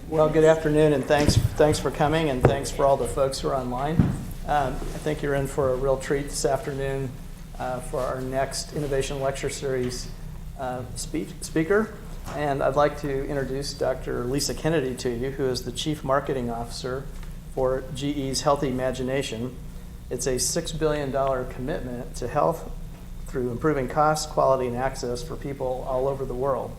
Well, good afternoon, and thanks for coming, and thanks for all the folks who are online. I think you're in for a real treat this afternoon for our next Innovation Lecture Series speaker. And I'd like to introduce Dr. Lisa Kennedy to you, who is the Chief Marketing Officer for GE's Healthy Imagination. It's a $6 billion commitment to health through improving cost, quality, and access for people all over the world.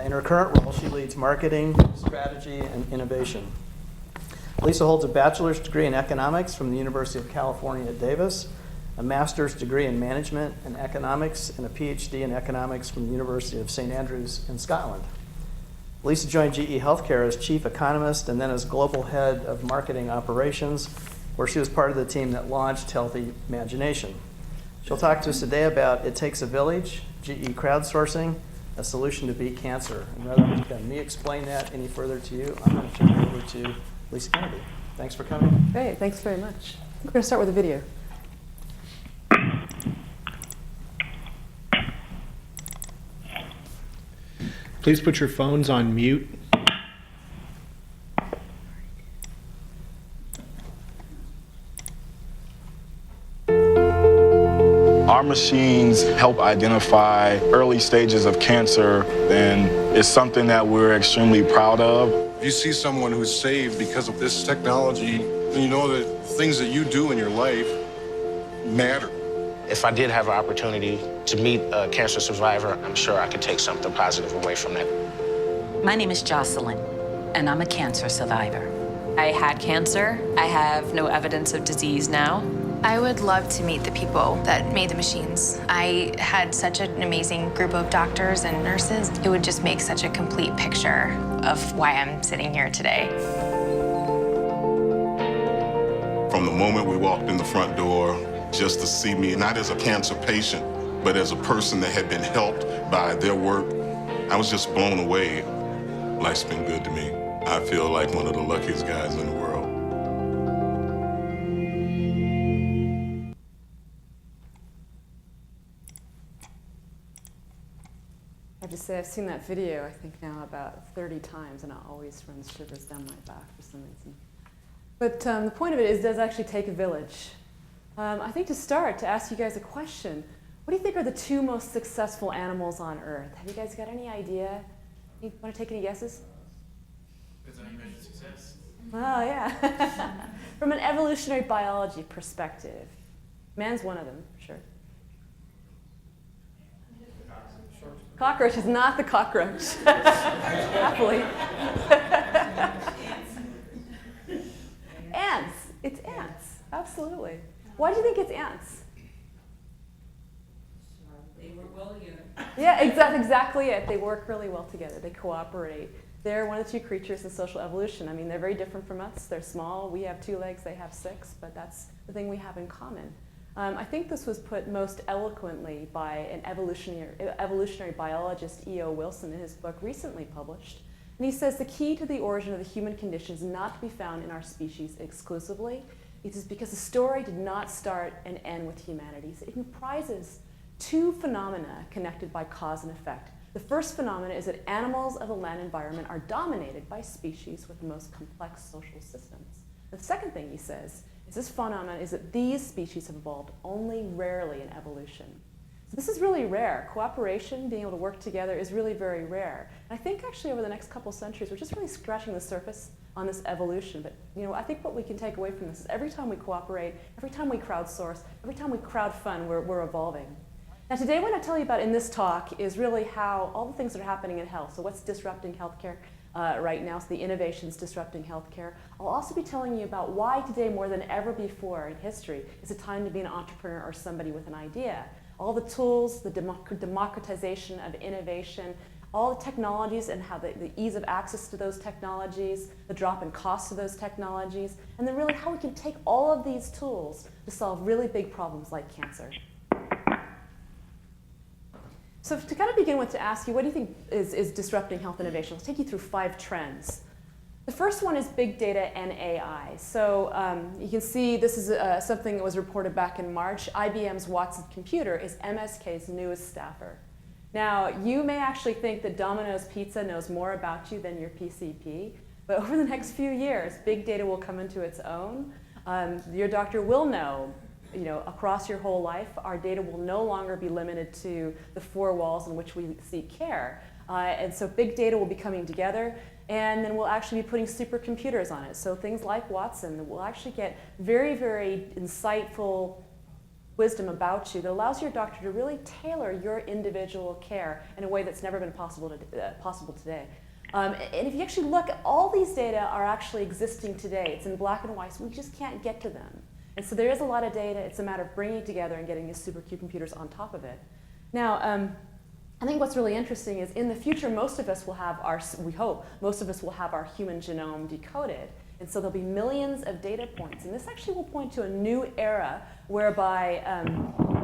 In her current role, she leads marketing, strategy, and innovation. Lisa holds a bachelor's degree in economics from the University of California at Davis, a master's degree in management and economics, and a PhD in economics from the University of St. Andrews in Scotland. Lisa joined GE Healthcare as chief economist and then as global head of marketing operations, where she was part of the team that launched Healthy Imagination. She'll talk to us today about It Takes a Village, GE Crowdsourcing, a solution to beat cancer. And rather than me explain that any further to you, I'm going to turn it over to Lisa Kennedy. Thanks for coming. Great, thanks very much. We're going to start with a video. Please put your phones on mute. Our machines help identify early stages of cancer, and it's something that we're extremely proud of. If you see someone who's saved because of this technology, then you know that things that you do in your life matter. If I did have an opportunity to meet a cancer survivor, I'm sure I could take something positive away from that. My name is Jocelyn, and I'm a cancer survivor. I had cancer. I have no evidence of disease now. I would love to meet the people that made the machines. I had such an amazing group of doctors and nurses. It would just make such a complete picture of why I'm sitting here today. From the moment we walked in the front door, just to see me, not as a cancer patient, but as a person that had been helped by their work, I was just blown away. Life's been good to me. I feel like one of the luckiest guys in the world. I have to say, I've seen that video, I think now about 30 times, and it always runs shivers down my back for some reason. But the point of it is, it does actually take a village. I think to start, to ask you guys a question, what do you think are the two most successful animals on Earth? Have you guys got any idea? You want to take any guesses? Depends on how you measure success. Oh, yeah. From an evolutionary biology perspective, man's one of them, for sure. Cockroach is not the cockroach, happily. Ants. It's ants, absolutely. Why do you think it's ants? They work well together. Yeah, exactly it. They work really well together. They cooperate. They're one of the two creatures in social evolution. I mean, they're very different from us. They're small. We have 2 legs. They have 6. But that's the thing we have in common. I think this was put most eloquently by an evolutionary biologist, E.O. Wilson, in his book recently published. And he says the key to the origin of the human condition is not to be found in our species exclusively. It is because the story did not start and end with humanity. It comprises 2 phenomena connected by cause and effect. The first phenomena is that animals of the land environment are dominated by species with the most complex social systems. The second thing he says is this phenomenon is that these species have evolved only rarely in evolution. So this is really rare. Cooperation, being able to work together, is really very rare. And I think actually over the next couple centuries, we're just really scratching the surface on this evolution. But I think what we can take away from this is every time we cooperate, every time we crowdsource, every time we crowdfund, we're evolving. Now today what I tell you about in this talk is really how all the things that are happening in health. So what's disrupting healthcare right now, so the innovations disrupting healthcare. I'll also be telling you about why today more than ever before in history is a time to be an entrepreneur or somebody with an idea. All the tools, the democratization of innovation, all the technologies and how the ease of access to those technologies, the drop in cost of those technologies, and then really how we can take all of these tools to solve really big problems like cancer. So to kind of begin with, to ask you, what do you think is disrupting health innovation? I'll take you through 5 trends. The first one is big data and AI. So you can see this is something that was reported back in March. IBM's Watson computer is MSK's newest staffer. Now, you may actually think that Domino's Pizza knows more about you than your PCP. But over the next few years, big data will come into its own. Your doctor will know, across your whole life, our data will no longer be limited to the four walls in which we seek care. And so big data will be coming together, and then we'll actually be putting supercomputers on it. So things like Watson will actually get very, very insightful wisdom about you that allows your doctor to really tailor your individual care in a way that's never been possible today. And if you actually look, all these data are actually existing today. It's in black and white, so we just can't get to them. And so there is a lot of data. It's a matter of bringing it together and getting these supercomputers on top of it. Now, I think what's really interesting is in the future, most of us will have we hope, most of us will have our human genome decoded. And so there'll be millions of data points. And this actually will point to a new era whereby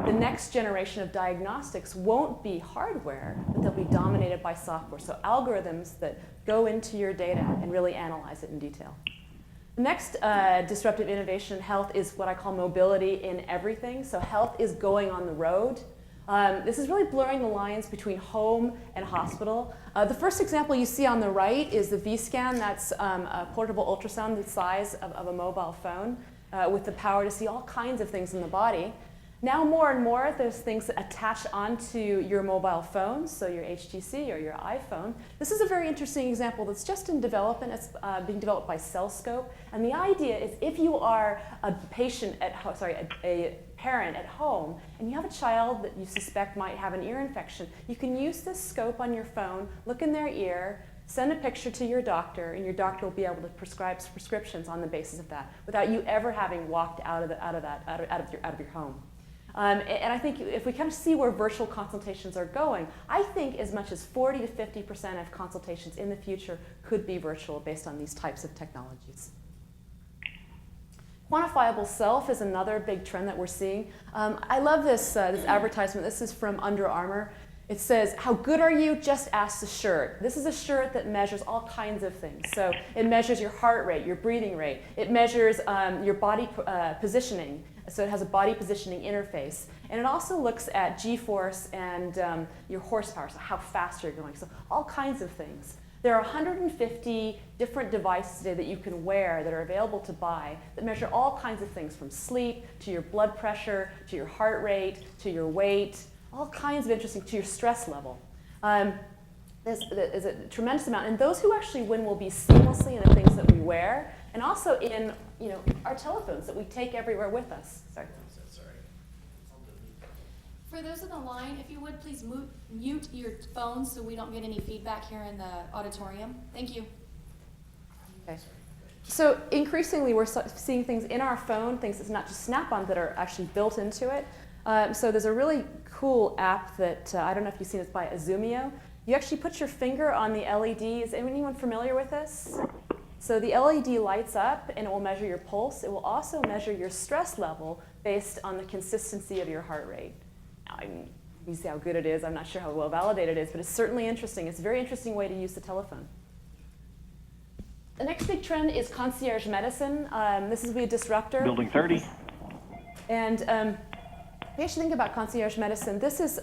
the next generation of diagnostics won't be hardware, but they'll be dominated by software. So algorithms that go into your data and really analyze it in detail. The next disruptive innovation in health is what I call mobility in everything. So health is going on the road. This is really blurring the lines between home and hospital. The first example you see on the right is the V-scan. That's a portable ultrasound the size of a mobile phone with the power to see all kinds of things in the body. Now more and more, there's things that attach onto your mobile phone, so your HTC or your iPhone. This is a very interesting example that's just in development. It's being developed by CellScope. And the idea is if you are a patient at a parent at home, and you have a child that you suspect might have an ear infection, you can use this scope on your phone, look in their ear, send a picture to your doctor, and your doctor will be able to prescribe prescriptions on the basis of that, without you ever having walked out of your home. And I think if we kind of see where virtual consultations are going, I think as much as 40 to 50% of consultations in the future could be virtual based on these types of technologies. Quantifiable self is another big trend that we're seeing. I love this advertisement. This is from Under Armour. It says, "How good are you? Just ask the shirt." This is a shirt that measures all kinds of things. So it measures your heart rate, your breathing rate. It measures your body positioning. So it has a body positioning interface. And it also looks at G-force and your horsepower, so how fast you're going. So all kinds of things. There are 150 different devices today that you can wear that are available to buy that measure all kinds of things, from sleep to your blood pressure to your heart rate to your weight, all kinds of interesting, to your stress level. There's a tremendous amount. And those who actually win will be seamlessly in the things that we wear and also in our telephones that we take everywhere with us. Sorry. For those on the line, if you would please mute your phones so we don't get any feedback here in the auditorium. Thank you. Okay. So increasingly, we're seeing things in our phone, things that's not just Snap-on, that are actually built into it. So there's a really cool app that, I don't know if you've seen it, by Azumio. You actually put your finger on the LED. Is anyone familiar with this? So the LED lights up and it will measure your pulse. It will also measure your stress level based on the consistency of your heart rate. Now, you see how good it is. I'm not sure how well validated it is, but it's certainly interesting. It's a very interesting way to use the telephone. The next big trend is Concierge Medicine. This is a disruptor. Building 30. And we actually think about Concierge Medicine. This is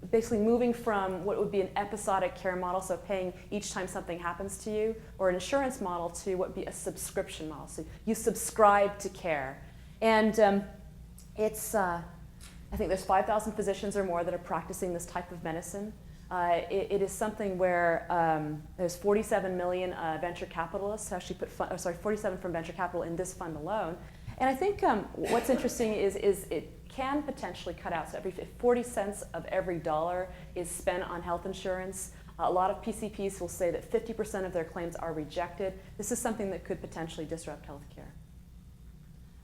basically moving from what would be an episodic care model, so paying each time something happens to you, or an insurance model, to what would be a subscription model. So you subscribe to care. And I think there's 5,000 physicians or more that are practicing this type of medicine. It is something where there's 47 million venture capitalists actually 47 from venture capital in this fund alone. And I think what's interesting is it can potentially cut out. So every 40 cents of every dollar is spent on health insurance. A lot of PCPs will say that 50% of their claims are rejected. This is something that could potentially disrupt healthcare.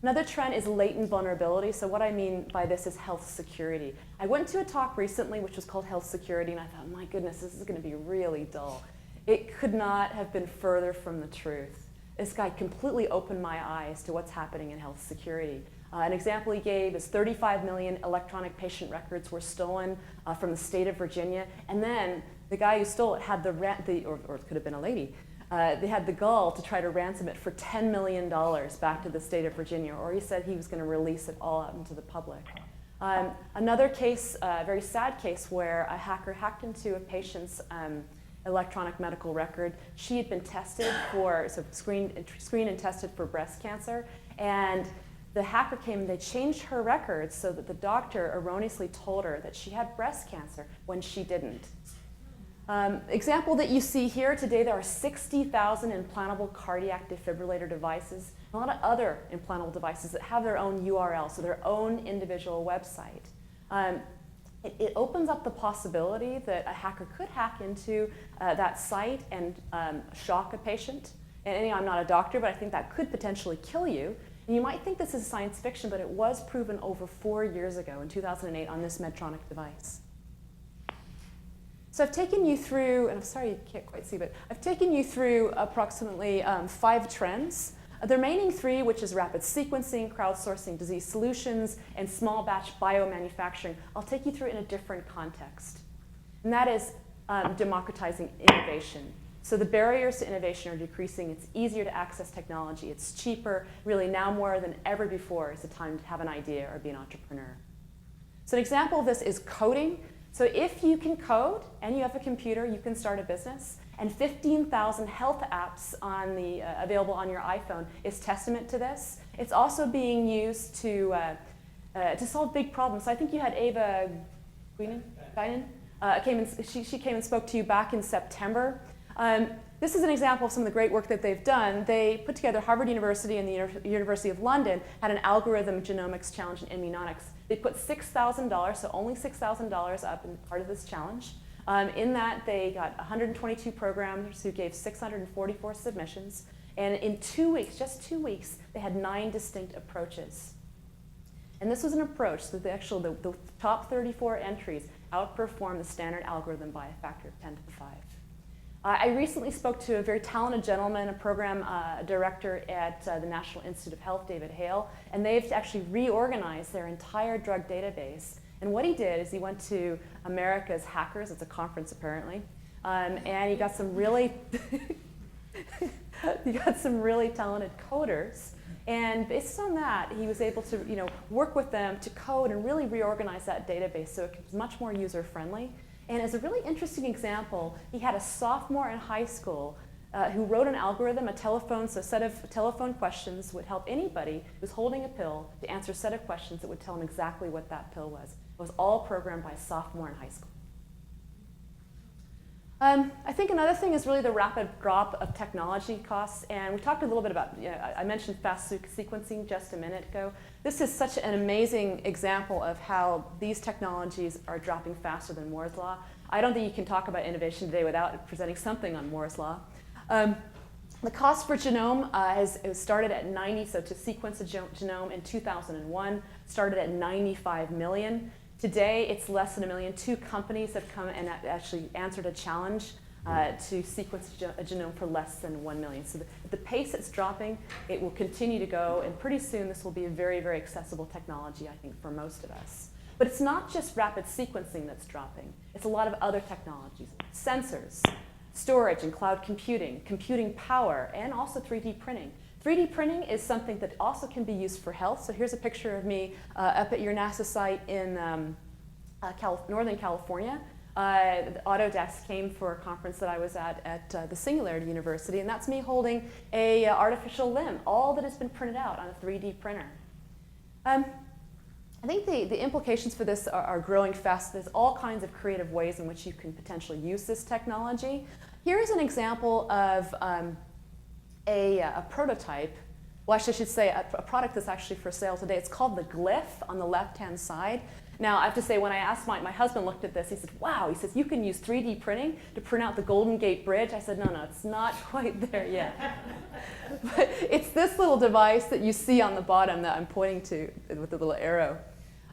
Another trend is latent vulnerability. So what I mean by this is health security. I went to a talk recently which was called Health Security, and I thought, my goodness, this is going to be really dull. It could not have been further from the truth. This guy completely opened my eyes to what's happening in health security. An example he gave is 35 million electronic patient records were stolen from the state of Virginia, and then the guy who stole it had or it could have been a lady, they had the gall to try to ransom it for $10 million back to the state of Virginia, or he said he was going to release it all out into the public. Another case, a very sad case, where a hacker hacked into a patient's electronic medical record. She had been tested for, so screened and tested for breast cancer, and the hacker came and they changed her records so that the doctor erroneously told her that she had breast cancer when she didn't. Example that you see here today, there are 60,000 implantable cardiac defibrillator devices, a lot of other implantable devices that have their own URL, so their own individual website. It opens up the possibility that a hacker could hack into that site and shock a patient. And I'm not a doctor, but I think that could potentially kill you. And you might think this is science fiction, but it was proven over 4 years ago in 2008 on this Medtronic device. So I've taken you through, and I'm sorry you can't quite see, but I've taken you through approximately 5 trends. The remaining 3, which is rapid sequencing, crowdsourcing, disease solutions, and small batch biomanufacturing, I'll take you through in a different context. And that is democratizing innovation. So the barriers to innovation are decreasing. It's easier to access technology. It's cheaper. Really, now more than ever before is the time to have an idea or be an entrepreneur. So an example of this is coding. So if you can code and you have a computer, you can start a business. And 15,000 health apps on the, available on your iPhone is testament to this. It's also being used to solve big problems. So I think you had Ava Guinan she came and spoke to you back in September. This is an example of some of the great work that they've done. They put together Harvard University and the University of London had an algorithm genomics challenge in immunotics. They put $6,000, so only $6,000 up in part of this challenge. In that, they got 122 programmers who gave 644 submissions. And in 2 weeks, just 2 weeks, they had 9 distinct approaches. And this was an approach that the top 34 entries outperformed the standard algorithm by a factor of 10 to the 5. I recently spoke to a very talented gentleman, a program director at the National Institute of Health, David Hale, and they've actually reorganized their entire drug database. And what he did is he went to America's Hackers, it's a conference apparently, and he got some really talented coders. And based on that, he was able to work with them to code and really reorganize that database so it was much more user-friendly. And as a really interesting example, he had a sophomore in high school who wrote an algorithm, so a set of telephone questions would help anybody who's holding a pill to answer a set of questions that would tell them exactly what that pill was. It was all programmed by a sophomore in high school. I think another thing is really the rapid drop of technology costs, and we talked a little bit about, I mentioned fast sequencing just a minute ago. This is such an amazing example of how these technologies are dropping faster than Moore's Law. I don't think you can talk about innovation today without presenting something on Moore's Law. The cost for genome it started at 90, so to sequence a genome in 2001, started at 95 million. Today, it's less than $1 million. 2 companies have come and actually answered a challenge to sequence a genome for less than 1 million. So the pace it's dropping, it will continue to go, and pretty soon this will be a very, very accessible technology, I think, for most of us. But it's not just rapid sequencing that's dropping. It's a lot of other technologies, sensors, storage and cloud computing, computing power, and also 3D printing. 3D printing is something that also can be used for health. So here's a picture of me up at your NASA site in Northern California. Autodesk came for a conference that I was at the Singularity University, and that's me holding a artificial limb, all that has been printed out on a 3D printer. I think the implications for this are growing fast. There's all kinds of creative ways in which you can potentially use this technology. Here's an example of a prototype, well, actually I should say a product that's actually for sale today. It's called the Glyph on the left-hand side. Now, I have to say, when I asked my husband looked at this, he said, wow, he says, you can use 3D printing to print out the Golden Gate Bridge. I said, no, it's not quite there yet. But it's this little device that you see on the bottom that I'm pointing to with the little arrow.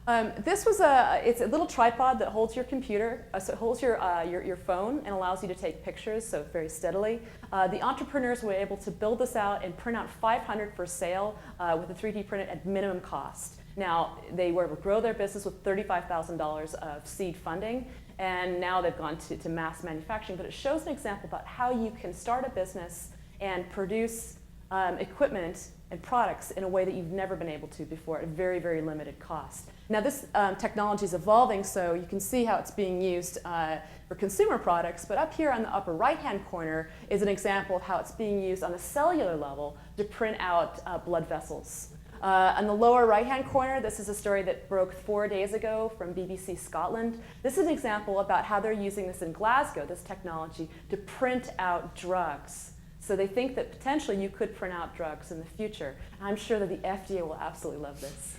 It's a little tripod that holds your computer, so it holds your phone and allows you to take pictures, so very steadily. The entrepreneurs were able to build this out and print out 500 for sale with a 3D printer at minimum cost. Now, they were able to grow their business with $35,000 of seed funding, and now they've gone to mass manufacturing. But it shows an example about how you can start a business and produce equipment and products in a way that you've never been able to before at a very, very limited cost. Now this technology is evolving, so you can see how it's being used for consumer products, but up here on the upper right-hand corner is an example of how it's being used on a cellular level to print out blood vessels. On the lower right-hand corner, this is a story that broke 4 days ago from BBC Scotland. This is an example about how they're using this in Glasgow, this technology, to print out drugs. So they think that potentially you could print out drugs in the future. And I'm sure that the FDA will absolutely love this.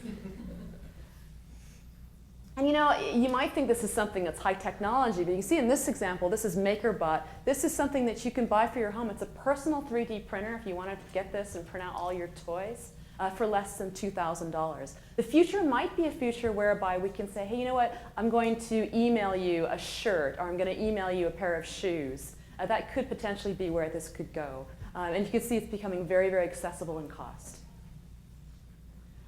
And you know, you might think this is something that's high technology, but you can see in this example, this is MakerBot. This is something that you can buy for your home. It's a personal 3D printer if you want to get this and print out all your toys for less than $2,000. The future might be a future whereby we can say, hey, you know what? I'm going to email you a shirt, or I'm going to email you a pair of shoes. That could potentially be where this could go. And you can see it's becoming very, very accessible in cost.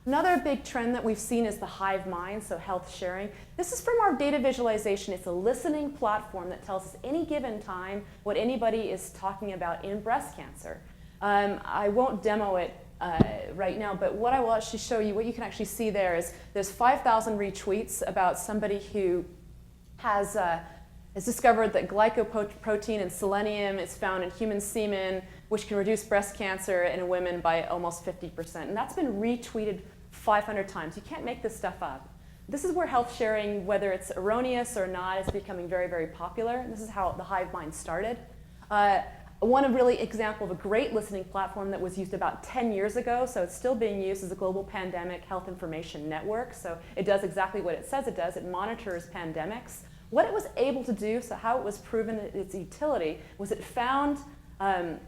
Another big trend that we've seen is the hive mind, so health sharing. This is from our data visualization. It's a listening platform that tells us any given time what anybody is talking about in breast cancer. I won't demo it right now, but what I will actually show you, what you can actually see there is there's 5,000 retweets about somebody who has discovered that glycoprotein and selenium is found in human semen, which can reduce breast cancer in women by almost 50%. And that's been retweeted 500 times. You can't make this stuff up. This is where health sharing, whether it's erroneous or not, is becoming very, very popular. And this is how the hive mind started. One really example of a great listening platform that was used about 10 years ago, so it's still being used as a global pandemic health information network. So it does exactly what it says it does. It monitors pandemics. What it was able to do, so how it was proven its utility, was it found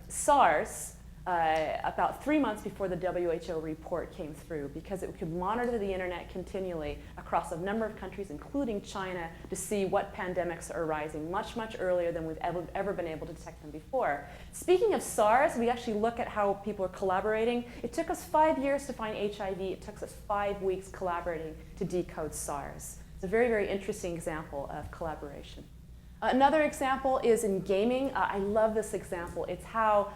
SARS about 3 months before the WHO report came through, because it could monitor the internet continually across a number of countries, including China, to see what pandemics are arising much, much earlier than we've ever been able to detect them before. Speaking of SARS, we actually look at how people are collaborating. It took us 5 years to find HIV. It took us 5 weeks collaborating to decode SARS. It's a very, very interesting example of collaboration. Another example is in gaming. I love this example. It's how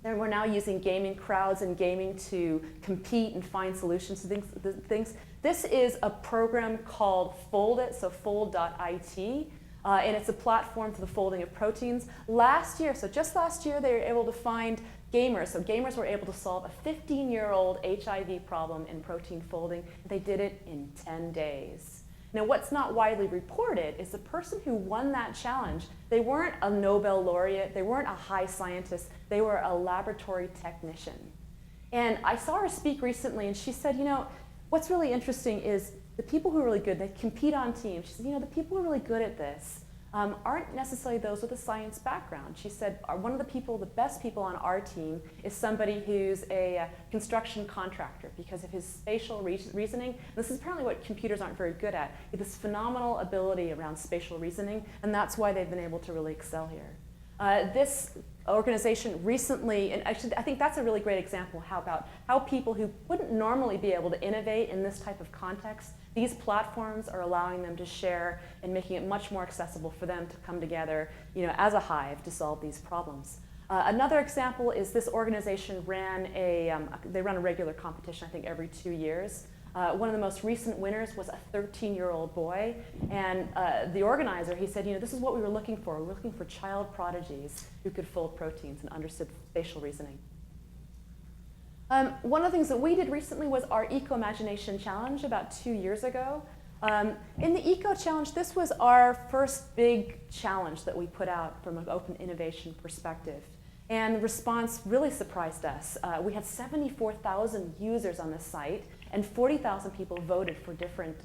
we're now using gaming crowds and gaming to compete and find solutions to things. This is a program called Foldit, so fold.it, and it's a platform for the folding of proteins. Last year, so just last year, they were able to find gamers. So gamers were able to solve a 15-year-old HIV problem in protein folding. They did it in 10 days. Now, what's not widely reported is the person who won that challenge, they weren't a Nobel laureate, they weren't a high scientist, they were a laboratory technician. And I saw her speak recently, and she said, you know, what's really interesting is the people who are really good, they compete on teams. She said, you know, the people who are really good at this aren't necessarily those with a science background. She said, one of the people, the best people on our team is somebody who's a construction contractor because of his spatial reasoning. This is apparently what computers aren't very good at. He has this phenomenal ability around spatial reasoning, and that's why they've been able to really excel here. This organization recently, and actually I think that's a really great example about how people who wouldn't normally be able to innovate in this type of context, these platforms are allowing them to share and making it much more accessible for them to come together, you know, as a hive to solve these problems. Another example is this organization they run a regular competition, I think every 2 years. One of the most recent winners was a 13-year-old boy, and the organizer, he said, you know, this is what we were looking for. We were looking for child prodigies who could fold proteins and understood spatial reasoning. One of the things that we did recently was our Eco-Imagination Challenge about 2 years ago. In the Eco Challenge, this was our first big challenge that we put out from an open innovation perspective. And the response really surprised us. We had 74,000 users on the site, and 40,000 people voted for different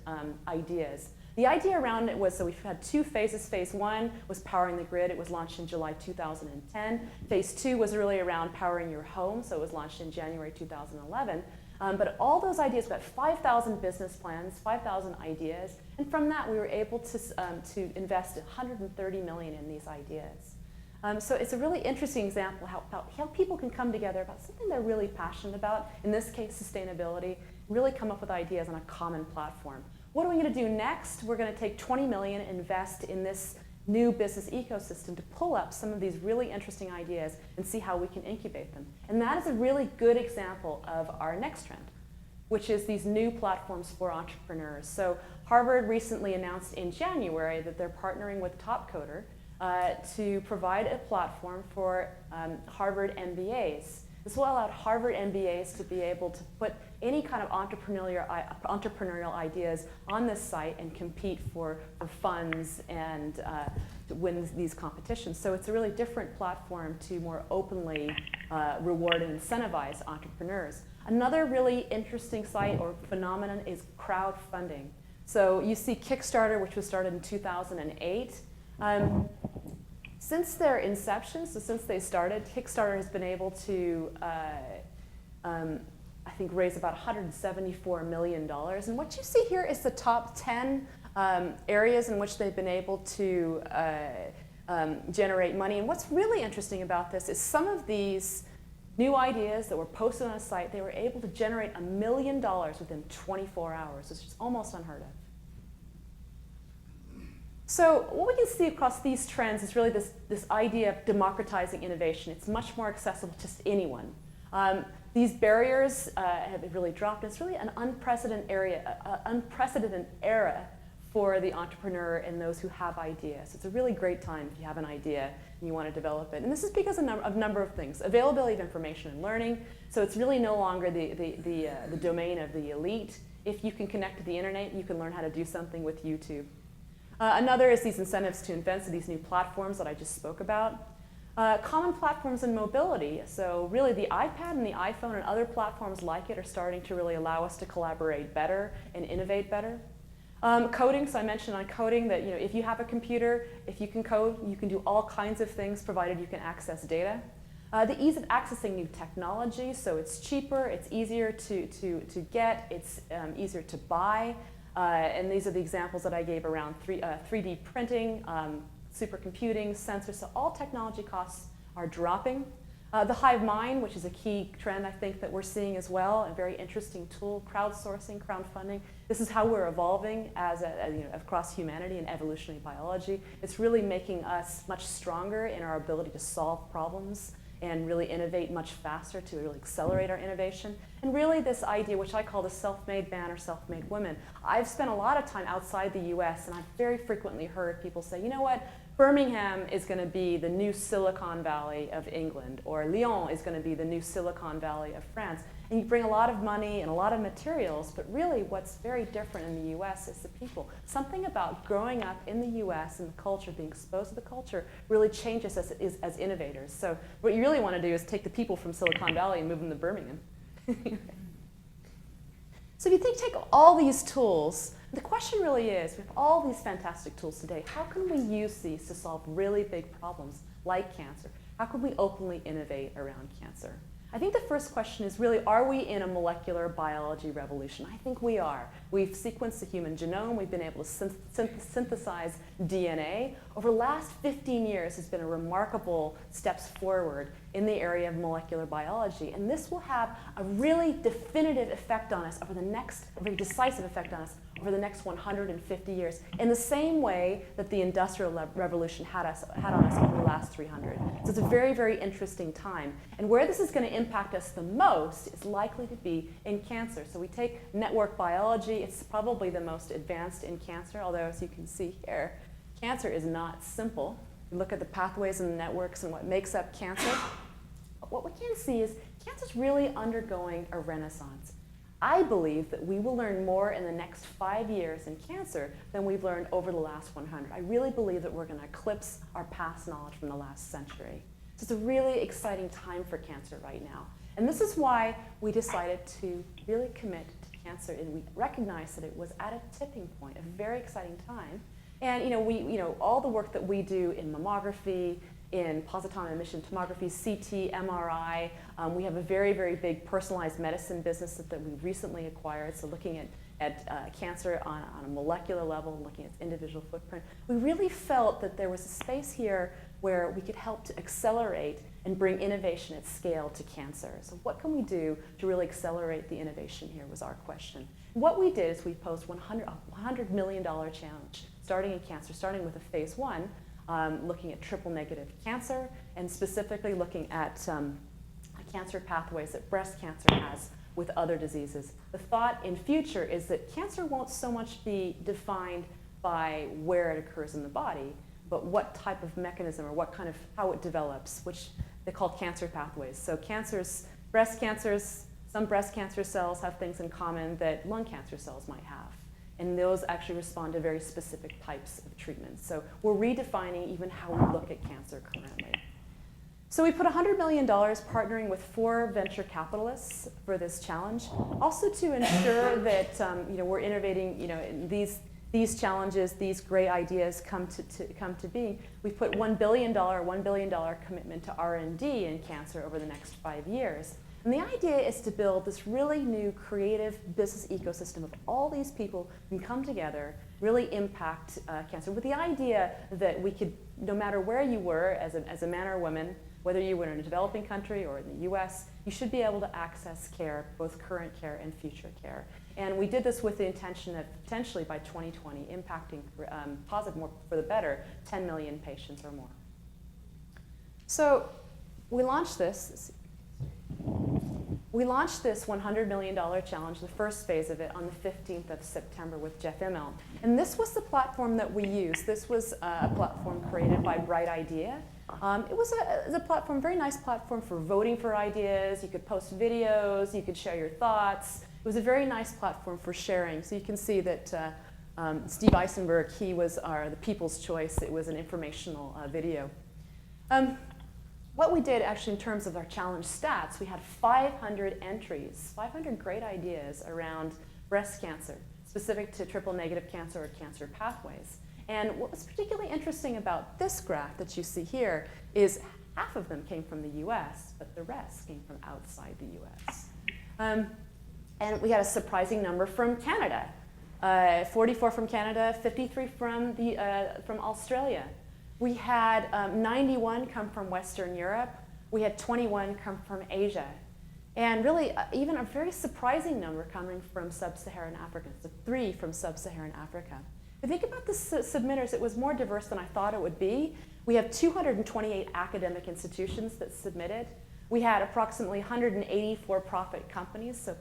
ideas. The idea around it was, so we've had 2 phases. Phase 1 was powering the grid. It was launched in July 2010. Phase 2 was really around powering your home, so it was launched in January 2011. But all those ideas, about 5,000 business plans, 5,000 ideas, and from that we were able to invest $130 million in these ideas. So it's a really interesting example how people can come together about something they're really passionate about, in this case sustainability, really come up with ideas on a common platform. What are we going to do next? We're going to take $20 million and invest in this new business ecosystem to pull up some of these really interesting ideas and see how we can incubate them. And that is a really good example of our next trend. which is these new platforms for entrepreneurs. So Harvard recently announced in January that they're partnering with Topcoder to provide a platform for Harvard MBAs. This will allow Harvard MBAs to be able to put any kind of entrepreneurial ideas on this site and compete for funds and to win these competitions. So it's a really different platform to more openly reward and incentivize entrepreneurs. Another really interesting site or phenomenon is crowdfunding. So you see Kickstarter, which was started in 2008. Since their inception, so since they started, Kickstarter has been able to, I think, raise about $174 million. And what you see here is the top 10 areas in which they've been able to generate money. And what's really interesting about this is some of these new ideas that were posted on a site, they were able to generate $1 million within 24 hours, which is almost unheard of. So what we can see across these trends is really this idea of democratizing innovation. It's much more accessible to just anyone. These barriers have really dropped. It's really an unprecedented era for the entrepreneur and those who have ideas. It's a really great time if you have an idea and you want to develop it. And this is because of a number of things. Availability of information and learning. So it's really no longer the domain of the elite. If you can connect to the internet, you can learn how to do something with YouTube. Another is these incentives to invent, so these new platforms that I just spoke about. Common platforms and mobility. So really the iPad and the iPhone and other platforms like it are starting to really allow us to collaborate better and innovate better. Coding, so I mentioned on coding that if you have a computer, if you can code, you can do all kinds of things provided you can access data. The ease of accessing new technology, so it's cheaper, it's easier to get, it's easier to buy. And these are the examples that I gave around 3D printing, supercomputing, sensors. So all technology costs are dropping. The hive mind, which is a key trend I think that we're seeing as well, a very interesting tool, crowdsourcing, crowdfunding. This is how we're evolving as across humanity and evolutionary biology. It's really making us much stronger in our ability to solve problems and really innovate much faster to really accelerate our innovation. And really this idea, which I call the self-made man or self-made woman. I've spent a lot of time outside the US and I've very frequently heard people say, you know what, Birmingham is going to be the new Silicon Valley of England, or Lyon is going to be the new Silicon Valley of France. And you bring a lot of money and a lot of materials, but really what's very different in the US is the people. Something about growing up in the US and the culture, being exposed to the culture, really changes us as innovators. So what you really want to do is take the people from Silicon Valley and move them to Birmingham. So if you take all these tools, the question really is, with all these fantastic tools today, how can we use these to solve really big problems like cancer? How can we openly innovate around cancer? I think the first question is really, are we in a molecular biology revolution? I think we are. We've sequenced the human genome. We've been able to synthesize DNA. Over the last 15 years has been a remarkable steps forward in the area of molecular biology. And this will have a really definitive effect on us over the next, a very decisive effect on us over the next 150 years, in the same way that the Industrial Revolution had on us over the last 300. So it's a very, very interesting time. And where this is going to impact us the most is likely to be in cancer. So we take network biology. It's probably the most advanced in cancer, although as you can see here, cancer is not simple. We look at the pathways and the networks and what makes up cancer. But what we can see is cancer is really undergoing a renaissance. I believe that we will learn more in the next 5 years in cancer than we've learned over the last 100. I really believe that we're going to eclipse our past knowledge from the last century. So it's a really exciting time for cancer right now. And this is why we decided to really commit to cancer, and we recognized that it was at a tipping point, a very exciting time. And all the work that we do in mammography, in positron emission tomography, CT, MRI. We have a very, very big personalized medicine business that we recently acquired, so looking at cancer on a molecular level, looking at its individual footprint. We really felt that there was a space here where we could help to accelerate and bring innovation at scale to cancer. So what can we do to really accelerate the innovation here was our question. What we did is we posed a $100 million challenge, starting in cancer, starting with a phase 1, looking at triple-negative cancer, and specifically looking at cancer pathways that breast cancer has with other diseases. The thought in future is that cancer won't so much be defined by where it occurs in the body, but what type of mechanism or what kind of, how it develops, which they call cancer pathways. So cancers, breast cancers, some breast cancer cells have things in common that lung cancer cells might have. And those actually respond to very specific types of treatments. So we're redefining even how we look at cancer currently. So we put $100 million partnering with 4 venture capitalists for this challenge, also to ensure that we're innovating. These challenges, these great ideas come to being. We've put $1 billion commitment to R&D in cancer over the next 5 years. And the idea is to build this really new creative business ecosystem of all these people who can come together, really impact cancer, with the idea that we could, no matter where you were as a man or a woman, whether you were in a developing country or in the US, you should be able to access care, both current care and future care. And we did this with the intention of potentially by 2020 impacting positive, more for the better, 10 million patients or more. So we launched this. We launched this $100 million challenge, the first phase of it, on the 15th of September with Jeff Immel. And this was the platform that we used. This was a platform created by Bright Idea. It was a platform, very nice platform for voting for ideas. You could post videos. You could share your thoughts. It was a very nice platform for sharing. So you can see that Steve Eisenberg, he was the people's choice. It was an informational video. What we did actually in terms of our challenge stats, we had 500 entries, 500 great ideas around breast cancer, specific to triple-negative cancer or cancer pathways. And what was particularly interesting about this graph that you see here is half of them came from the US, but the rest came from outside the US. And we had a surprising number from Canada, 44 from Canada, 53 from Australia. We had 91 come from Western Europe. We had 21 come from Asia. And really, even a very surprising number coming from sub-Saharan Africa, so 3 from sub-Saharan Africa. If you think about the submitters, it was more diverse than I thought it would be. We have 228 academic institutions that submitted. We had approximately 180 for-profit companies, so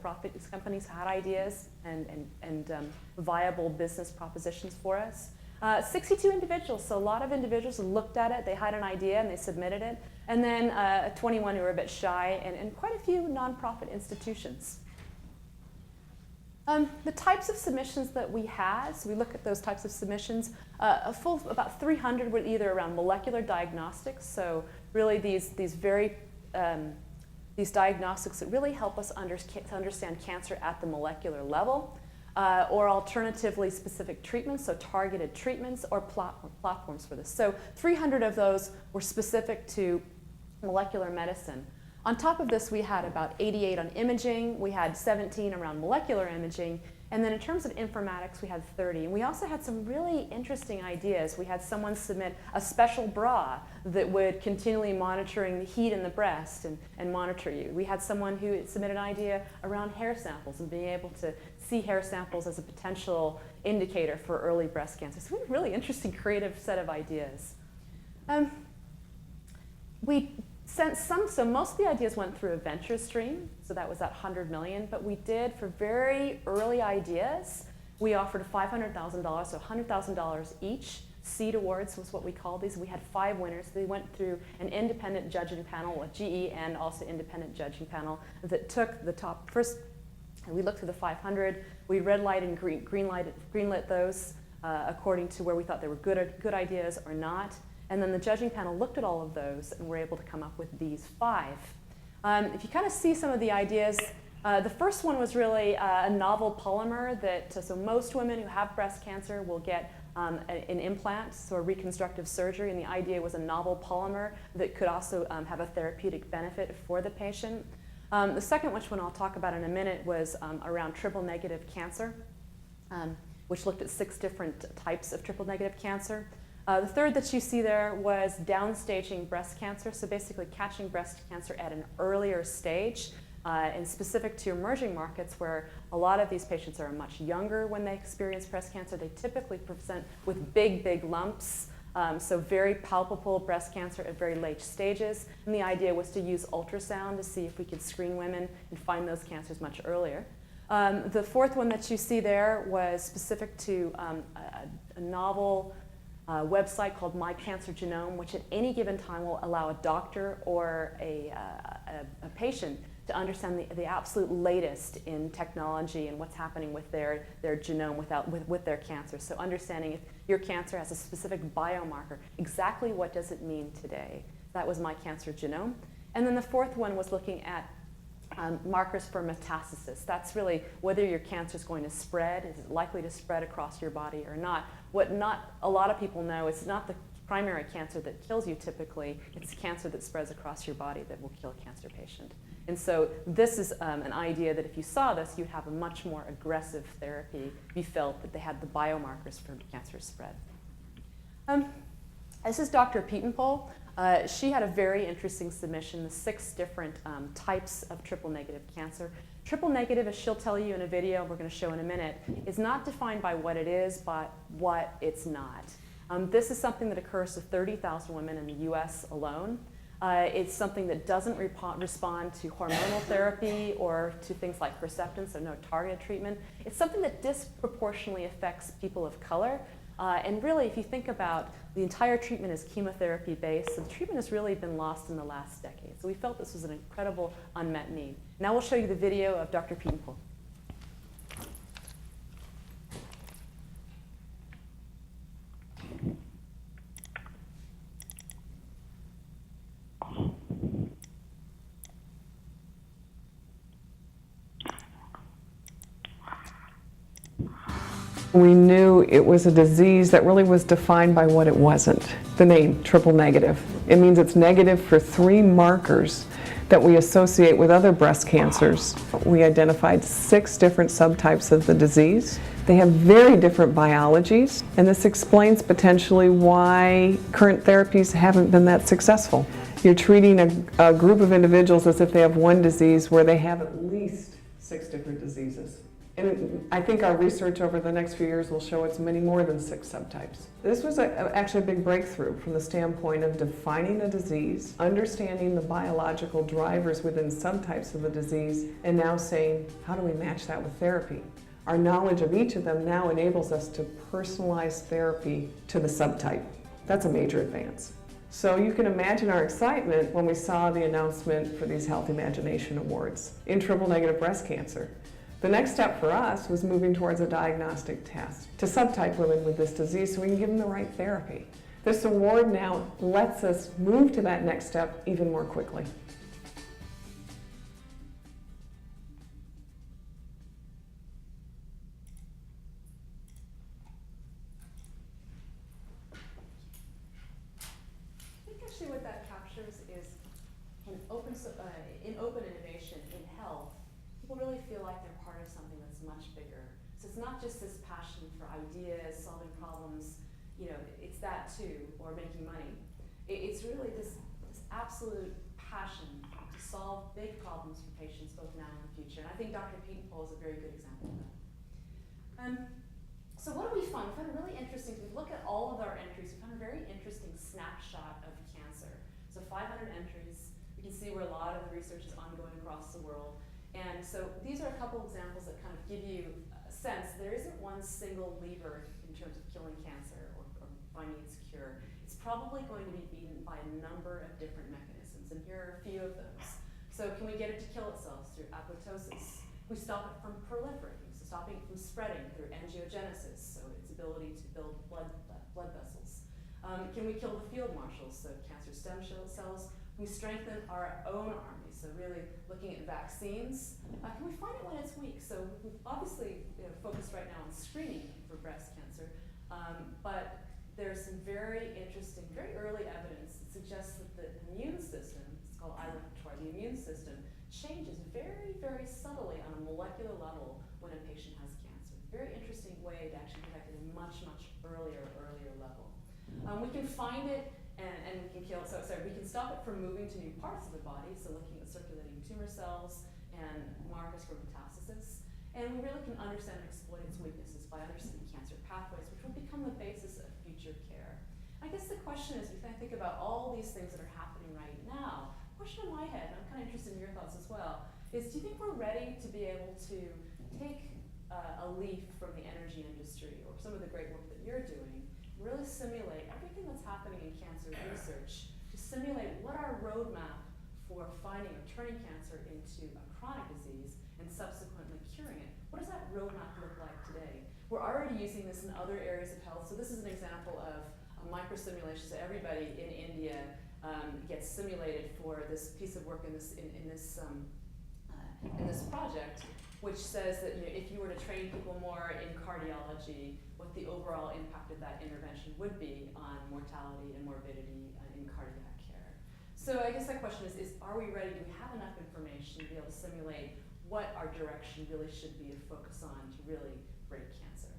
companies had ideas and viable business propositions for us. 62 individuals, so a lot of individuals looked at it, they had an idea and they submitted it, and then 21 who were a bit shy, and quite a few nonprofit institutions. The types of submissions that we had, so we look at those types of submissions, about 300 were either around molecular diagnostics, so really these diagnostics that really help us to understand cancer at the molecular level. Or alternatively specific treatments, so targeted treatments or platforms for this. So 300 of those were specific to molecular medicine. On top of this, we had about 88 on imaging. We had 17 around molecular imaging. And then in terms of informatics, we had 30. And we also had some really interesting ideas. We had someone submit a special bra that would continually monitoring the heat in the breast and monitor you. We had someone who submitted an idea around hair samples and being able to see hair samples as a potential indicator for early breast cancer. So we had a really interesting, creative set of ideas. We sent some, so most of the ideas went through a venture stream, so that was that 100 million, but we did, for very early ideas, we offered $500,000, so $100,000 each. Seed awards was what we called these. We had 5 winners. They went through an independent judging panel, a GE and also independent judging panel that took the top first. We looked through the 500. We red light and greenlit those according to where we thought they were good ideas or not. And then the judging panel looked at all of those and were able to come up with these 5. If you kind of see some of the ideas, the first one was really a novel polymer that, so most women who have breast cancer will get an implant, so a reconstructive surgery, and the idea was a novel polymer that could also have a therapeutic benefit for the patient. The second, which one I'll talk about in a minute, was around triple-negative cancer, which looked at 6 different types of triple-negative cancer. The third that you see there was downstaging breast cancer, so basically catching breast cancer at an earlier stage, and specific to emerging markets where a lot of these patients are much younger when they experience breast cancer. They typically present with big lumps So very palpable breast cancer at very late stages. And the idea was to use ultrasound to see if we could screen women and find those cancers much earlier. The fourth one that you see there was specific to a novel website called My Cancer Genome, which at any given time will allow a doctor or a patient to understand the absolute latest in technology and what's happening with their genome with their cancer. So understanding if your cancer has a specific biomarker, exactly what does it mean today? That was My Cancer Genome. And then the fourth one was looking at markers for metastasis. That's really whether your cancer is going to spread, is it likely to spread across your body or not. What not a lot of people know is not the primary cancer that kills you typically, it's cancer that spreads across your body that will kill a cancer patient. And so this is an idea that if you saw this, you'd have a much more aggressive therapy if you felt that they had the biomarkers for cancer spread. This is Dr. Pietenpol. She had a very interesting submission, the 6 different types of triple-negative cancer. Triple-negative, as she'll tell you in a video we're going to show in a minute, is not defined by what it is, but what it's not. This is something that occurs to 30,000 women in the US alone. It's something that doesn't respond to hormonal therapy or to things like Herceptin, so no targeted treatment. It's something that disproportionately affects people of color. And really, if you think about the entire treatment is chemotherapy-based, so the treatment has really been lost in the last decade. So we felt this was an incredible unmet need. Now we'll show you the video of Dr. Pietenpol. We knew it was a disease that really was defined by what it wasn't. The name, triple negative. It means it's negative for 3 markers that we associate with other breast cancers. We identified 6 different subtypes of the disease. They have very different biologies, and this explains potentially why current therapies haven't been that successful. You're treating a group of individuals as if they have one disease where they have at least 6 different diseases. And I think our research over the next few years will show it's many more than 6 subtypes. This was actually a big breakthrough from the standpoint of defining a disease, understanding the biological drivers within subtypes of the disease, and now saying, how do we match that with therapy? Our knowledge of each of them now enables us to personalize therapy to the subtype. That's a major advance. So you can imagine our excitement when we saw the announcement for these Health Imagination Awards in triple-negative breast cancer. The next step for us was moving towards a diagnostic test to subtype women with this disease so we can give them the right therapy. This award now lets us move to that next step even more quickly. I think actually what that captures is in open innovation in health, people really feel like they're part of something that's much bigger. So it's not just this passion for ideas, solving problems, it's that too, or making money. It's really this absolute passion to solve big problems for patients both now and in the future. And I think Dr. Pietenpol is a very good example of that. So what do we find? We found a really interesting, if we look at all of our entries, we found a very interesting snapshot of cancer. So 500 entries. You can see where a lot of the research is ongoing across the world. And so these are a couple examples that kind of give you a sense there isn't one single lever in terms of killing cancer or finding its cure. It's probably going to be beaten by a number of different mechanisms, and here are a few of those. So can we get it to kill itself through apoptosis? We stop it from proliferating, so stopping it from spreading through angiogenesis, so its ability to build blood vessels. Can we kill the field marshals, so cancer stem cells? We strengthen our own army, so really looking at vaccines. Can we find it when it's weak? So we've obviously focused right now on screening for breast cancer, but there's some very interesting, very early evidence that suggests that the immune system, it's called repertoire, the immune system changes very, very subtly on a molecular level when a patient has cancer. Very interesting way to actually detect it at a much, much earlier level. We can find it and we can kill, we can stop it from moving to new parts of the body, so looking at circulating tumor cells and markers for metastasis. And we really can understand and exploit its weaknesses by understanding cancer pathways, which will become the basis of future care. I guess question is, if I think about all these things that are happening right now, question in my head, and I'm kind of interested in your thoughts as well, is do you think we're ready to be able to take a leaf from the energy industry or some of the great work that you're doing, really simulate everything that's happening in cancer research, to simulate what our roadmap for finding or turning cancer into a chronic disease and subsequently curing it? What does that roadmap look like today? We're already using this in other areas of health. So this is an example of a microsimulation. So everybody in India gets simulated for this piece of work in this project, which says that if you were to train people more in cardiology, what the overall impact of that intervention would be on mortality and morbidity in cardiac care. So I guess that question is are we ready? Do we have enough information to be able to simulate what our direction really should be to focus on to really break cancer?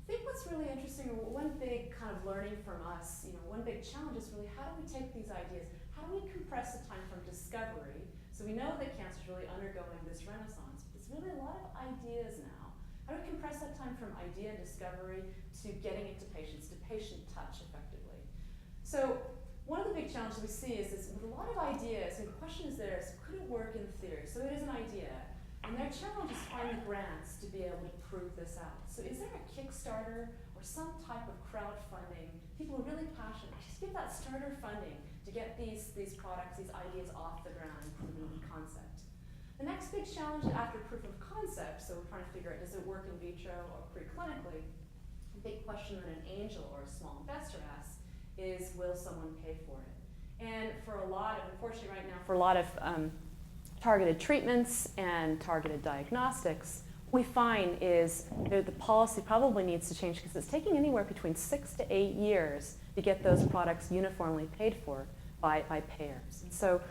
I think what's really interesting, or one big kind of learning from us, one big challenge is really how do we take these ideas, how do we compress the time from discovery? So we know that cancer is really undergoing this renaissance, but it's really a lot of ideas now. How do we compress that time from idea discovery to getting it to patients, to patient touch effectively? So one of the big challenges we see is with a lot of ideas, and the question is could it work in theory? So it is an idea, and their challenge is finding grants to be able to prove this out. So is there a Kickstarter or some type of crowdfunding? People are really passionate. Just give that starter funding to get these products, these ideas off the ground and prove of concept. The next big challenge after proof of concept, so we're trying to figure out, does it work in vitro or preclinically? A big question that an angel or a small investor asks is, will someone pay for it? And unfortunately right now, for a lot of targeted treatments and targeted diagnostics, what we find is that the policy probably needs to change because it's taking anywhere between 6 to 8 years to get those products uniformly paid for by payers. And so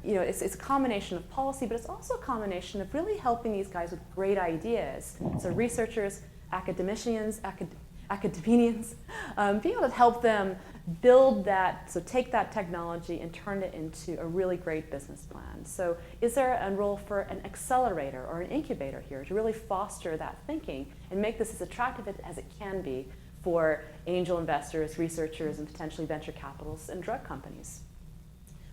it's a combination of policy, but it's also a combination of really helping these guys with great ideas. So researchers, academicians, academicians, being able to help them build that, so take that technology and turn it into a really great business plan. So is there a role for an accelerator or an incubator here to really foster that thinking and make this as attractive as it can be for angel investors, researchers, and potentially venture capitalists and drug companies?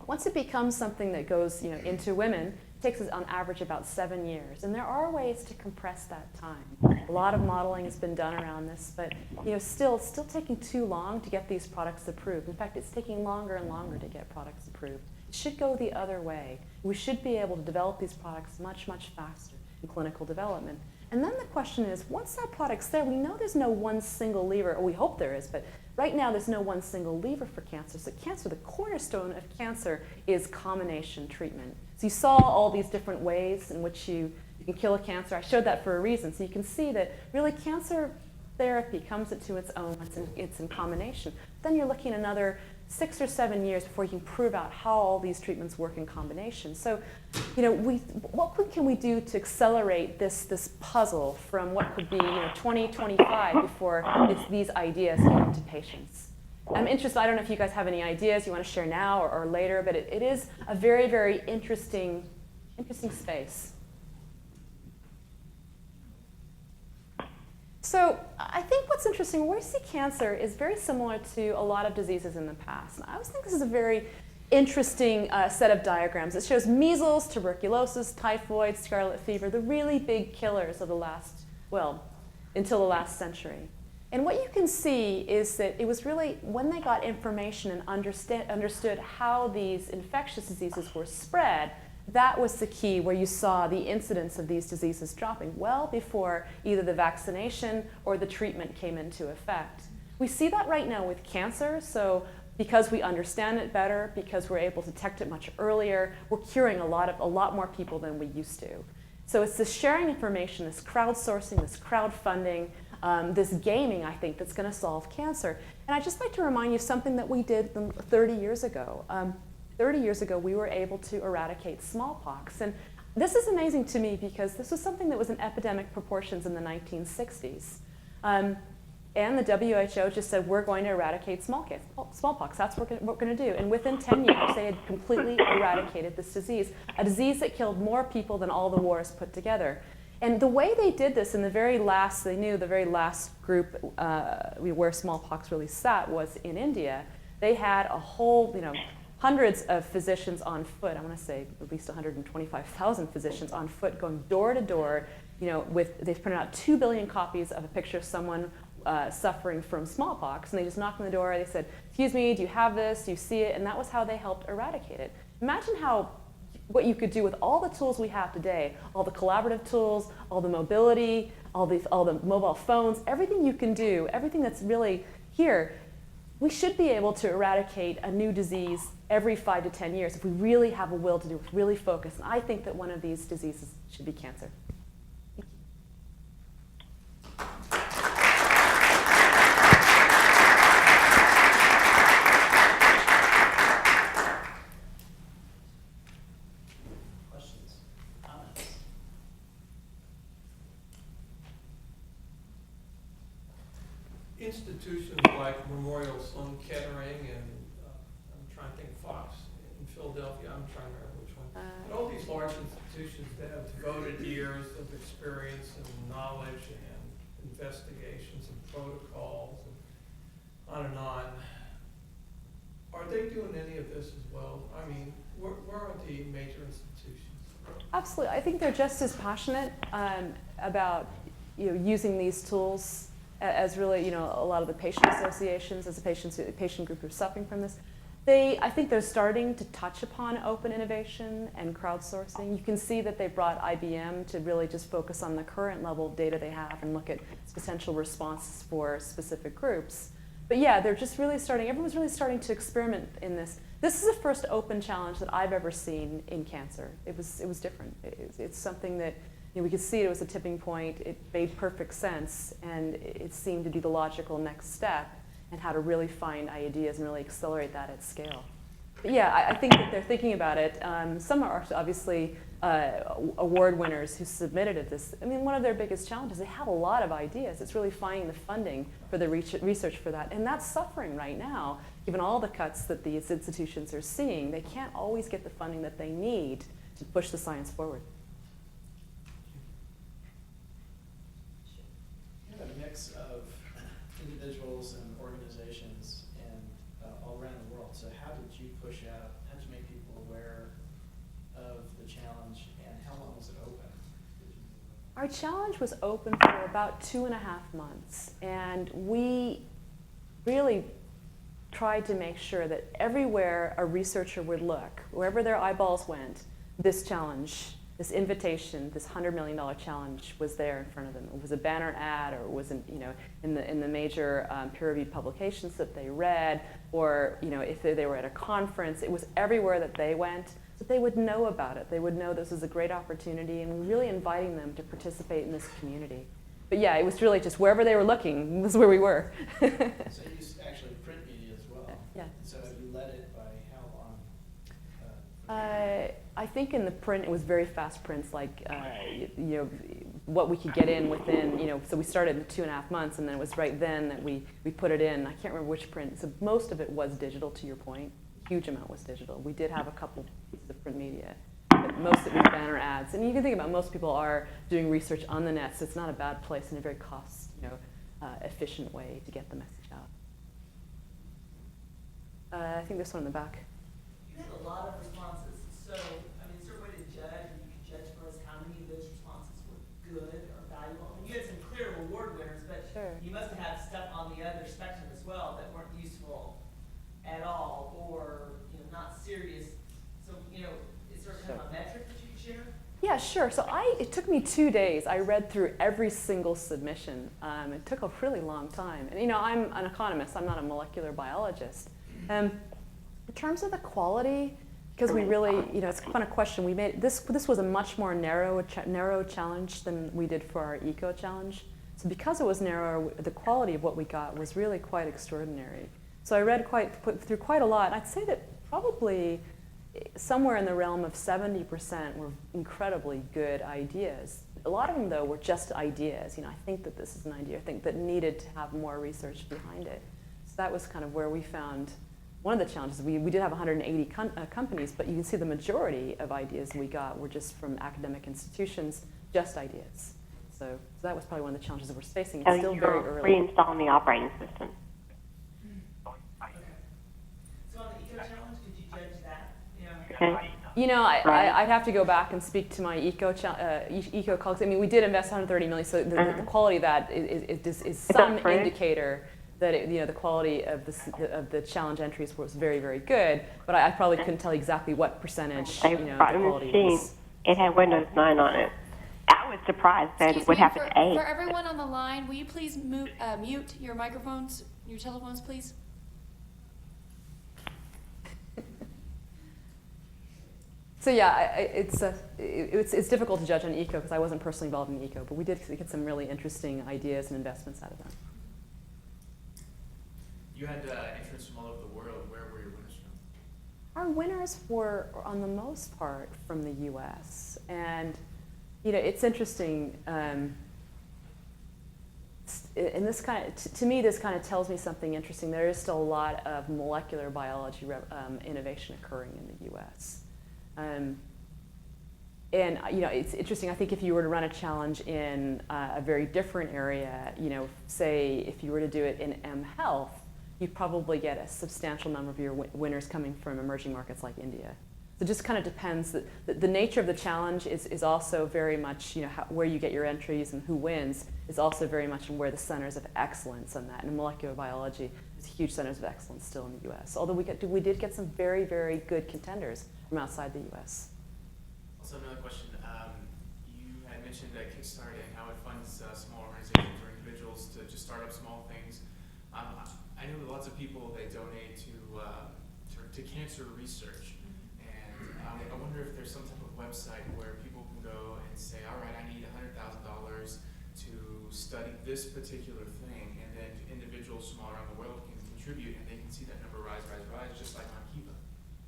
Once it becomes something that goes into women, it takes us on average about 7 years. And there are ways to compress that time. A lot of modeling has been done around this, but still taking too long to get these products approved. In fact, it's taking longer and longer to get products approved. It should go the other way. We should be able to develop these products much, much faster in clinical development. And then the question is, once that product's there, we know there's no one single lever, or we hope there is, but right now there's no one single lever for cancer. So cancer, the cornerstone of cancer is combination treatment. So you saw all these different ways in which you can kill a cancer. I showed that for a reason. So you can see that really cancer therapy comes into its own, it's in combination. Then you're looking another 6 or 7 years before you can prove out how all these treatments work in combination. So, what can we do to accelerate this puzzle from what could be 2025 before these ideas get into patients? I'm interested, I don't know if you guys have any ideas you want to share now or later, but it is a very, very interesting space. So I think what's interesting, where we see cancer is very similar to a lot of diseases in the past. And I always think this is a very interesting set of diagrams. It shows measles, tuberculosis, typhoid, scarlet fever, the really big killers of until the last century. And what you can see is that it was really when they got information and understood how these infectious diseases were spread, that was the key where you saw the incidence of these diseases dropping well before either the vaccination or the treatment came into effect. We see that right now with cancer. So because we understand it better, because we're able to detect it much earlier, we're curing a lot more people than we used to. So it's this sharing information, this crowdsourcing, this crowdfunding, this gaming, I think, that's going to solve cancer. And I'd just like to remind you of something that we did 30 years ago. 30 years ago, we were able to eradicate smallpox. And this is amazing to me because this was something that was in epidemic proportions in the 1960s. And the WHO just said, we're going to eradicate smallpox. That's what we're going to do. And within 10 years, they had completely eradicated this disease, a disease that killed more people than all the wars put together. And the way they did this in the very last, they knew the very last group where smallpox really sat was in India. They had a whole, hundreds of physicians on foot. I want to say at least 125,000 physicians on foot going door to door. They've printed out 2 billion copies of a picture of someone suffering from smallpox, and they just knocked on the door. They said, "Excuse me, do you have this? Do you see it?" And that was how they helped eradicate it. Imagine what you could do with all the tools we have today, all the collaborative tools, all the mobility, all the mobile phones, everything you can do, everything that's really here. We should be able to eradicate a new disease every 5 to 10 years if we really have a will to do it, really focus. And I think that one of these diseases should be cancer. Questions? Comments? Institutions like Memorial Sloan Kettering and I'm trying to think Fox in Philadelphia, I'm trying to remember which one. But all these large institutions that have devoted years of experience and knowledge and investigations and protocols and on. Are they doing any of this as well? I mean, where are the major institutions? Absolutely. I think they're just as passionate about using these tools as really, a lot of the patient associations, as a patient group who are suffering from this. I think they're starting to touch upon open innovation and crowdsourcing. You can see that they brought IBM to really just focus on the current level of data they have and look at potential responses for specific groups. But yeah, they're just really everyone's really starting to experiment in this. This is the first open challenge that I've ever seen in cancer. It was different. It's something that we could see it was a tipping point. It made perfect sense, and it seemed to be the logical next step and how to really find ideas and really accelerate that at scale. But yeah, I think that they're thinking about it. Some are obviously award winners who submitted this. I mean, one of their biggest challenges, they have a lot of ideas. It's really finding the funding for the research for that. And that's suffering right now, given all the cuts that these institutions are seeing. They can't always get the funding that they need to push the science forward. You have a mix of individuals and organizations all around the world. So how did you make people aware of the challenge, and how long was it open? Our challenge was open for about 2.5 months, and we really tried to make sure that everywhere a researcher would look, wherever their eyeballs went, this challenge, this invitation, this $100 million challenge was there in front of them. It was a banner ad, or it was in the major peer-reviewed publications that they read, or if they were at a conference. It was everywhere that they went, so they would know about it. They would know this was a great opportunity, and we're really inviting them to participate in this community. But yeah, it was really just wherever they were looking, this is where we were. So you used actually print media as well. Yeah. So you led it by how long? I think in the print, it was very fast prints, like what we could get in within, so we started in 2.5 months, and then it was right then that we put it in. I can't remember which print. So most of it was digital, to your point. Huge amount was digital. We did have a couple pieces of print media, but most of it was banner ads. And you can think about most people are doing research on the net, so it's not a bad place and a very cost, efficient way to get the message out. I think this one in the back. You had a lot of responses. So, I mean, is there a way to judge, and you could judge for us how many of those responses were good or valuable? I mean, you had some clear award winners, but sure, you must have had stuff on the other spectrum as well that weren't useful at all, or not serious. So, is there kind of a metric that you could share? Yeah, sure. So it took me 2 days. I read through every single submission. It took a really long time. And I'm an economist. I'm not a molecular biologist. In terms of the quality, because we really, it's kind of question. We made this was a much more narrow challenge than we did for our eco challenge. So because it was narrower, the quality of what we got was really quite extraordinary. So I read through quite a lot. I'd say that probably somewhere in the realm of 70% were incredibly good ideas. A lot of them, though, were just ideas. I think that this is an idea. I think that needed to have more research behind it. So that was kind of where we found one of the challenges. We did have 180 companies, but you can see the majority of ideas we got were just from academic institutions just ideas. So that was probably one of the challenges that we're facing. It's So still very you're early. reinstalling the operating system. So on the eco challenge, could you judge that? Okay. You know, Right. I'd have to go back and speak to my eco colleagues. I mean, we did invest 130 million, so the quality of that is some correct? indicator that the quality of the challenge entries was very, very good. But I probably couldn't tell you exactly what percentage They the brought a quality machine. was. It had Windows 9 on it. I was surprised that Excuse it would me, happen to 8. for everyone on the line, will you please mute your microphones, your telephones, please? So yeah, it's difficult to judge on eco because I wasn't personally involved in eco, but we did get some really interesting ideas and investments out of that. You had entrants from all over the world. Where were your winners from? Our winners were, on the most part, from the U.S. And it's interesting. And this to me, this kind of tells me something interesting. There is still a lot of molecular biology innovation occurring in the U.S. And it's interesting. I think if you were to run a challenge in a very different area, say if you were to do it in M-Health, you probably get a substantial number of your winners coming from emerging markets like India. So it just kind of depends. The nature of the challenge is also very much, where you get your entries and who wins is also very much where the centers of excellence on that. And in molecular biology, there's huge centers of excellence still in the U.S. Although we did get some very, very good contenders from outside the U.S. Also, another question. You had mentioned Kickstarter and how it funds small organizations or individuals to just start up small things. I know that lots of people, they donate to cancer research. And I wonder if there's some type of website where people can go and say, all right, I need $100,000 to study this particular thing, and then individuals from all around the world can contribute, and they can see that number rise, just like on Kiva.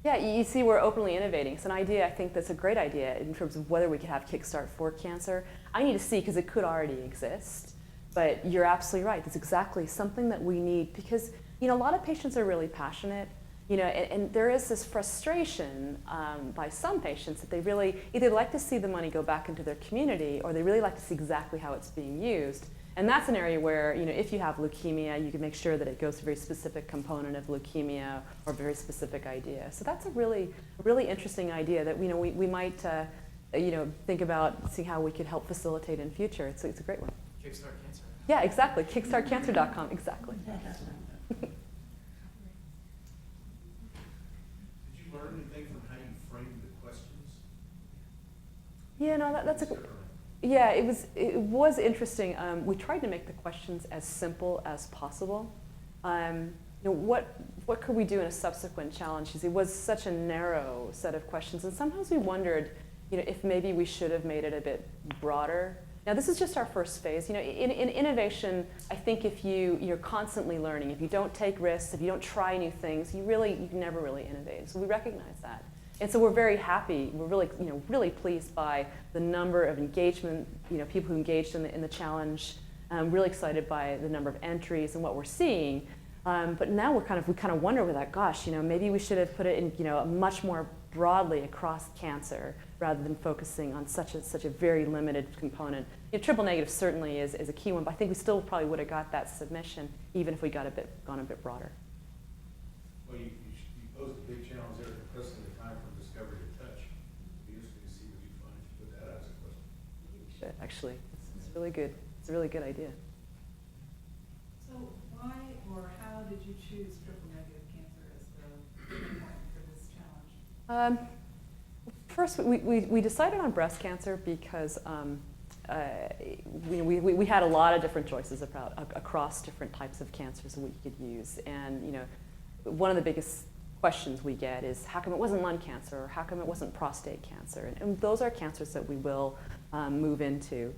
Yeah, you see we're openly innovating. It's an idea, I think that's a great idea in terms of whether we could have Kickstart for cancer. I need to see, because it could already exist. But you're absolutely right. That's exactly something that we need, because a lot of patients are really passionate, and there is this frustration by some patients that they really either like to see the money go back into their community, or they really like to see exactly how it's being used. And that's an area where, if you have leukemia, you can make sure that it goes to a very specific component of leukemia or a very specific idea. So that's a really interesting idea that we might think about seeing how we could help facilitate in future. It's a great one. Kickstart Cancer. Yeah, exactly. Kickstartcancer.com, exactly. Did you learn anything from how you framed the questions? Yeah, no, that's a. Yeah, it was interesting. We tried to make the questions as simple as possible. What could we do in a subsequent challenge? Because it was such a narrow set of questions, and sometimes we wondered, if maybe we should have made it a bit broader. Now, this is just our first phase. In innovation, I think if you're constantly learning, if you don't take risks, if you don't try new things, you never really innovate. So we recognize that. And so we're very happy. We're really pleased by the number of engagement, people who engaged in the challenge. Really excited by the number of entries and what we're seeing. But now we kind of wonder with that, gosh, maybe we should have put it in, much more broadly across cancer rather than focusing on such a very limited component. Triple negative certainly is a key one, but I think we still probably would have got that submission even if we gone a bit broader. Well, you posed a big challenge there, compressing the time from discovery to touch. It'd be interesting to see what you find if you put that out as a question. You should, actually. It's really good. It's a really good idea. So why or how did you choose triple negative cancer as the endpoint for this challenge? First, we decided on breast cancer because we had a lot of different choices across different types of cancers that we could use. And one of the biggest questions we get is, how come it wasn't lung cancer, or how come it wasn't prostate cancer? And those are cancers that we will move into.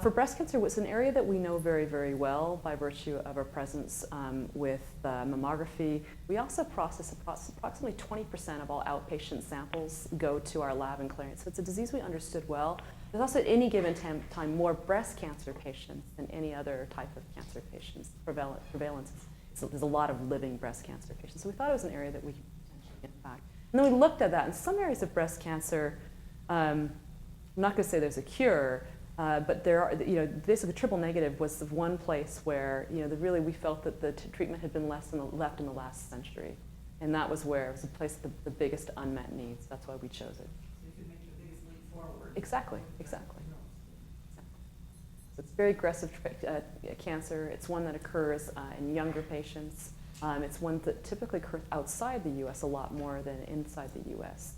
For breast cancer, it's an area that we know very, very well by virtue of our presence with mammography. We also process approximately 20% of all outpatient samples go to our lab in Clarence. So it's a disease we understood well. There's also at any given time more breast cancer patients than any other type of cancer patients. Prevalence. So there's a lot of living breast cancer patients. So we thought it was an area that we could potentially impact. And then we looked at that. In some areas of breast cancer, I'm not going to say there's a cure, But there are, basically triple negative was the one place where, really we felt that the treatment had been left in the last century. And that was where it was the place with the biggest unmet needs. That's why we chose it. So you could make the biggest leap forward. Exactly. So it's very aggressive cancer. It's one that occurs in younger patients. It's one that typically occurs outside the U.S. a lot more than inside the U.S.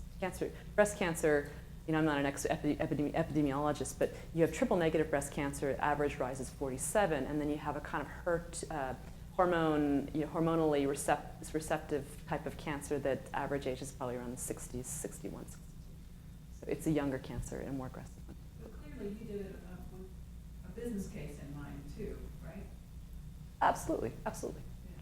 Breast cancer, I'm not an epidemiologist, but you have triple negative breast cancer, average rise is 47, and then you have a kind of hormonally receptive type of cancer that average age is probably around the 60s, 61, 62. So it's a younger cancer and a more aggressive one. But clearly you did it with a business case in mind too, right? Absolutely.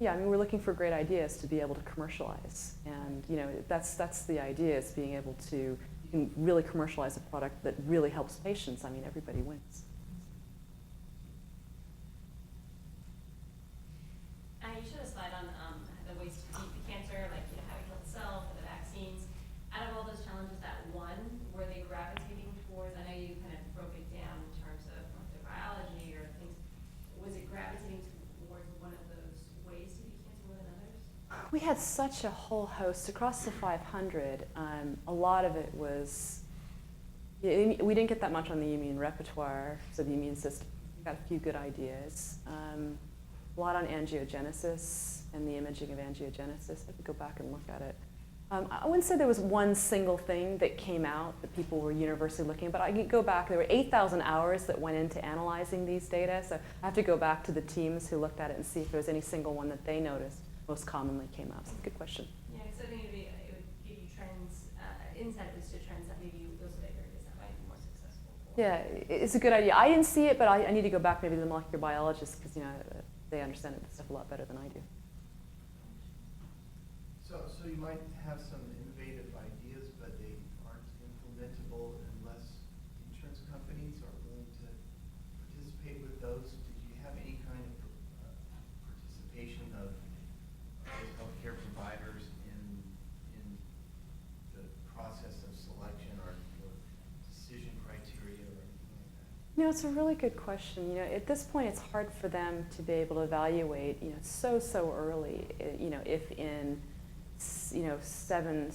Yeah, we're looking for great ideas to be able to commercialize, and that's the idea, is being able to, you can really commercialize a product that really helps patients. Everybody wins. You showed a slide on the ways to beat the cancer, like how it heals itself, or the vaccines. Out of all those challenges, that one, were they gravitating towards? I know you kind of broke it down in terms of the biology or things. Was it gravitating towards one of those ways to beat cancer more than others? We had such a whole host across the 500. A lot of it was, we didn't get that much on the immune repertoire, so the immune system. We got a few good ideas. A lot on angiogenesis and the imaging of angiogenesis. I could go back and look at it. I wouldn't say there was one single thing that came out that people were universally looking at, but I could go back. There were 8,000 hours that went into analyzing these data, so I have to go back to the teams who looked at it and see if there was any single one that they noticed most commonly came out. So good question. Yeah, because I think it would give you trends, insight as to trends that maybe those are the areas that might be more successful for. Yeah, it's a good idea. I didn't see it, but I need to go back maybe to the molecular biologists, because they understand it stuff a lot better than I do. So you might have some innovative ideas, but they aren't implementable unless insurance companies are willing to participate with those. Did you have any kind of participation of healthcare providers in the process of selection or decision criteria or anything like that? It's a really good question. At this point, it's hard for them to be able to evaluate, so early. If in 7,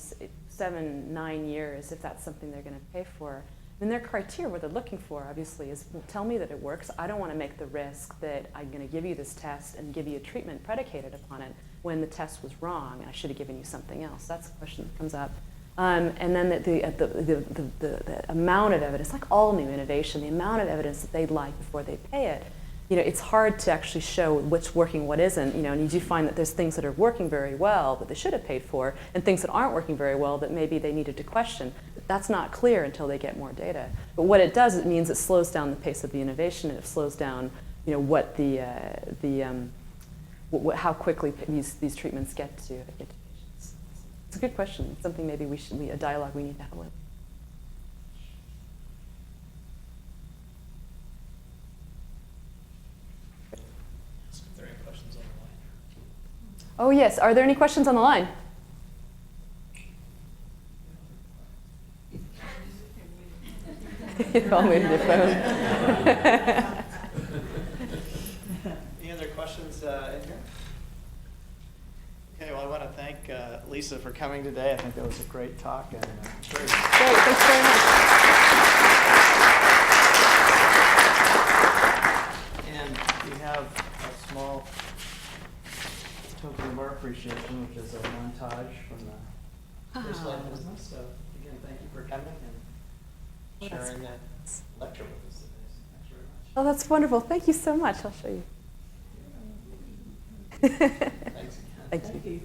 9 years, if that's something they're going to pay for. And their criteria, what they're looking for, obviously, is, well, tell me that it works. I don't want to make the risk that I'm going to give you this test and give you a treatment predicated upon it when the test was wrong and I should have given you something else. That's the question that comes up. And then the amount of evidence, like all new innovation, the amount of evidence that they'd like before they pay it. It's hard to actually show what's working, what isn't, and you do find that there's things that are working very well that they should have paid for, and things that aren't working very well that maybe they needed to question. That's not clear until they get more data. But what it does, it means it slows down the pace of the innovation, and it slows down, what how quickly these treatments get to patients. It's a good question. It's something maybe a dialogue we need to have with. Oh yes, are there any questions on the line? You're all muted your phone. Any other questions in here? Okay, well, I want to thank Lisa for coming today. I think that was a great talk. And great, thanks very much. And we have a small token of our appreciation, which is a montage from the First Life business. So again, thank you for coming and sharing that lecture with us today. So thanks very much. Oh, that's wonderful. Thank you so much. I'll show you. Thanks again. Thank you.